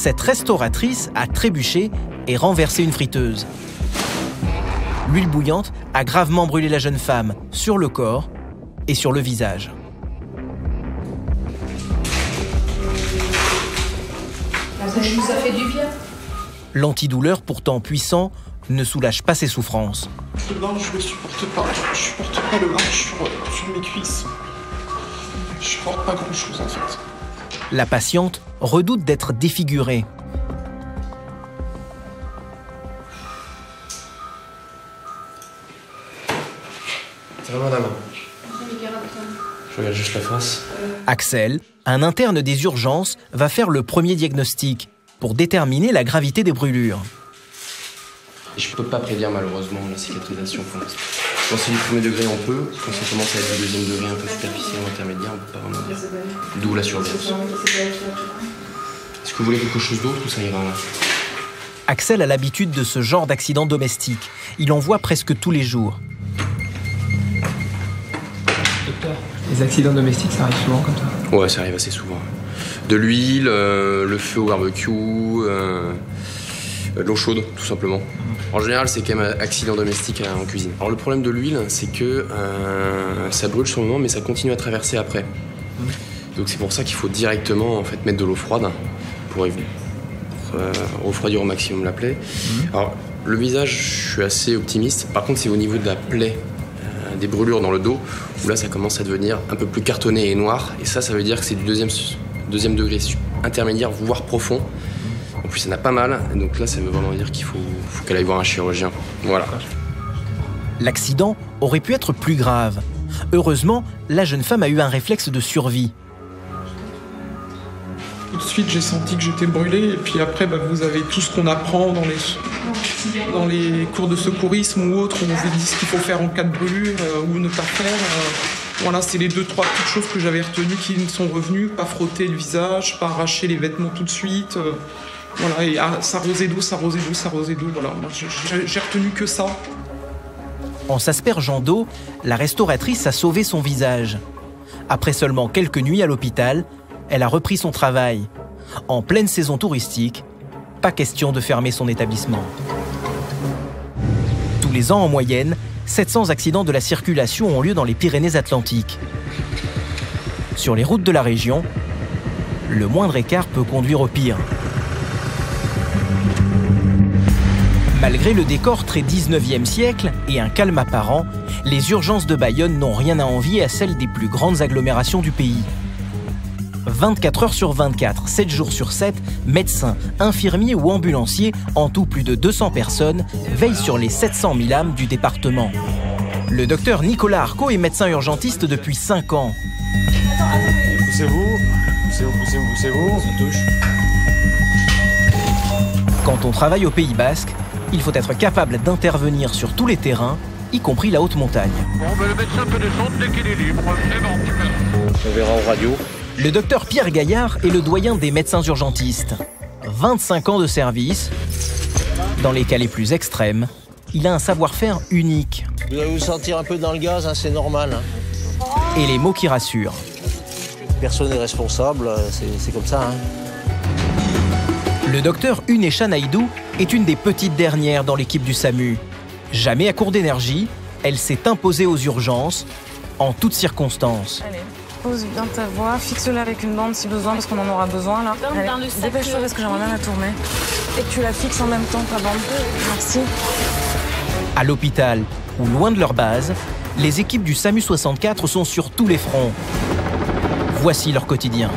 Cette restauratrice a trébuché et renversé une friteuse. L'huile bouillante a gravement brûlé la jeune femme sur le corps et sur le visage. Ça nous a fait du bien. L'antidouleur, pourtant puissant, ne soulage pas ses souffrances. Le bain, je le supporte pas. Je supporte pas le bain sur mes cuisses. Je supporte pas grand-chose en fait. La patiente redoute d'être défigurée. Ça va madame? Je regarde juste la face. Axel, un interne des urgences, va faire le premier diagnostic pour déterminer la gravité des brûlures. Je ne peux pas prédire malheureusement la cicatrisation pour l'instant. Quand c'est du premier degré, on peut. Quand ça commence à être du deuxième degré, un peu superficiel ou intermédiaire, on ne peut pas vraiment dire. D'où la surveillance. Est-ce que vous voulez quelque chose d'autre ou ça ira? Axel a l'habitude de ce genre d'accident domestique. Il en voit presque tous les jours. Docteur, les accidents domestiques, ça arrive souvent comme ça? Ouais, ça arrive assez souvent. De l'huile, le feu au barbecue, de l'eau chaude, tout simplement. En général, c'est quand même un accident domestique en cuisine. Alors le problème de l'huile, c'est que ça brûle sur le moment, mais ça continue à traverser après. Donc c'est pour ça qu'il faut directement en fait, mettre de l'eau froide pour refroidir au maximum la plaie. Alors le visage, je suis assez optimiste. Par contre, c'est au niveau de la plaie, des brûlures dans le dos, où là, ça commence à devenir un peu plus cartonné et noir. Et ça veut dire que c'est du deuxième degré intermédiaire, voire profond. En plus, ça n'a pas mal, donc là, ça veut vraiment dire qu'il faut qu'elle aille voir un chirurgien. Voilà. L'accident aurait pu être plus grave. Heureusement, la jeune femme a eu un réflexe de survie. Tout de suite, j'ai senti que j'étais brûlée. Et puis après, vous avez tout ce qu'on apprend dans les cours de secourisme ou autres, où on vous dit ce qu'il faut faire en cas de brûlure ou ne pas faire. Voilà, c'est les 2-3 petites choses que j'avais retenues qui me sont revenues. Pas frotter le visage, pas arracher les vêtements tout de suite. Voilà, et s'arroser d'eau, s'arroser d'eau, s'arroser d'eau. Voilà, moi, j'ai retenu que ça. En s'aspergeant d'eau, la restauratrice a sauvé son visage. Après seulement quelques nuits à l'hôpital, elle a repris son travail. En pleine saison touristique, pas question de fermer son établissement. Tous les ans, en moyenne, 700 accidents de la circulation ont lieu dans les Pyrénées-Atlantiques. Sur les routes de la région, le moindre écart peut conduire au pire. Malgré le décor très 19e siècle et un calme apparent, les urgences de Bayonne n'ont rien à envier à celles des plus grandes agglomérations du pays. 24 heures sur 24, 7 jours sur 7, médecins, infirmiers ou ambulanciers, en tout plus de 200 personnes, veillent sur les 700 000 âmes du département. Le docteur Nicolas Arco est médecin urgentiste depuis 5 ans. Poussez-vous, poussez-vous. Ça touche. Quand on travaille au Pays Basque, il faut être capable d'intervenir sur tous les terrains, y compris la haute montagne. Bon, le médecin peut descendre dès qu'il est libre. C'est bon. On verra en radio. Le docteur Pierre Gaillard est le doyen des médecins urgentistes. 25 ans de service. Dans les cas les plus extrêmes, il a un savoir-faire unique. Vous allez vous sentir un peu dans le gaz, hein, c'est normal. Hein. Et les mots qui rassurent. Personne n'est responsable, c'est comme ça. Hein. Le docteur Unesha Naïdou est une des petites dernières dans l'équipe du SAMU. Jamais à court d'énergie, elle s'est imposée aux urgences, en toutes circonstances. Allez, pose bien ta voix, fixe-la avec une bande si besoin, parce qu'on en aura besoin là. Allez, dépêche-toi parce que j'aimerais bien la tourner. Et que tu la fixes en même temps, ta bande. Merci. À l'hôpital ou loin de leur base, les équipes du SAMU 64 sont sur tous les fronts. Voici leur quotidien.